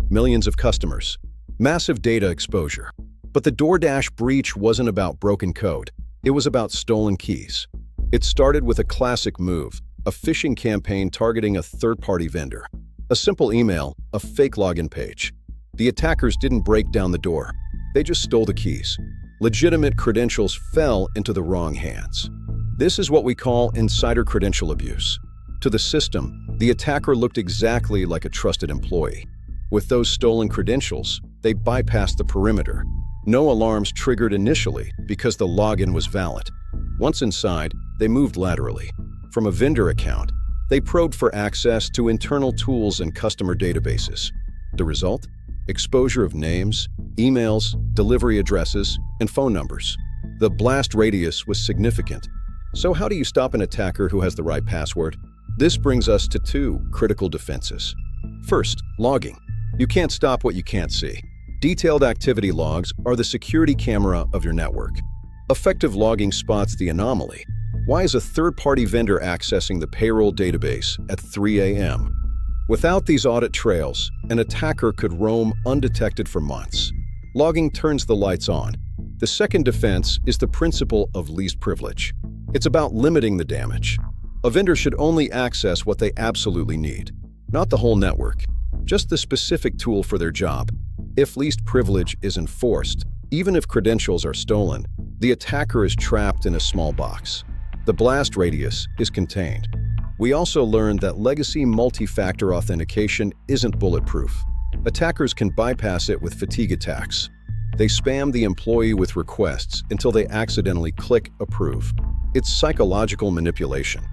millions of customers, massive data exposure. But the DoorDash breach wasn't about broken code. It was about stolen keys. It started with a classic move, a phishing campaign targeting a third-party vendor. A simple email, a fake login page. The attackers didn't break down the door. They just stole the keys. Legitimate credentials fell into the wrong hands. This is what we call insider credential abuse. To the system, the attacker looked exactly like a trusted employee. With those stolen credentials, they bypassed the perimeter. No alarms triggered initially because the login was valid. Once inside, they moved laterally. From a vendor account, they probed for access to internal tools and customer databases. The result? Exposure of names, emails, delivery addresses, and phone numbers. The blast radius was significant. So how do you stop an attacker who has the right password? This brings us to two critical defenses. First, logging. You can't stop what you can't see. Detailed activity logs are the security camera of your network. Effective logging spots the anomaly. Why is a third-party vendor accessing the payroll database at 3 a.m.? Without these audit trails, an attacker could roam undetected for months. Logging turns the lights on. The second defense is the principle of least privilege. It's about limiting the damage. A vendor should only access what they absolutely need, not the whole network, just the specific tool for their job. If least privilege is enforced, even if credentials are stolen, the attacker is trapped in a small box. The blast radius is contained. We also learned that legacy multi-factor authentication isn't bulletproof. Attackers can bypass it with fatigue attacks. They spam the employee with requests until they accidentally click approve. It's psychological manipulation.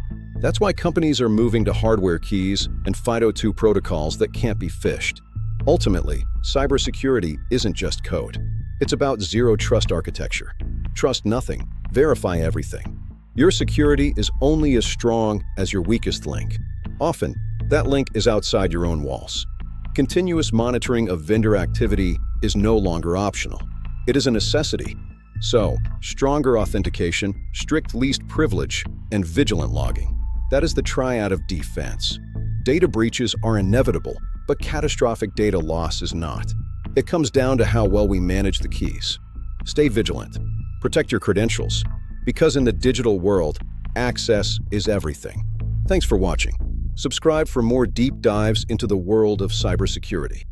That's why companies are moving to hardware keys and FIDO2 protocols that can't be phished. Ultimately, cybersecurity isn't just code. It's about zero trust architecture. Trust nothing, verify everything. Your security is only as strong as your weakest link. Often, that link is outside your own walls. Continuous monitoring of vendor activity is no longer optional. It is a necessity. So, stronger authentication, strict least privilege, and vigilant logging. That is the triad of defense. Data breaches are inevitable, but catastrophic data loss is not. It comes down to how well we manage the keys. Stay vigilant. Protect your credentials. Because in the digital world, access is everything. Thanks for watching. Subscribe for more deep dives into the world of cybersecurity.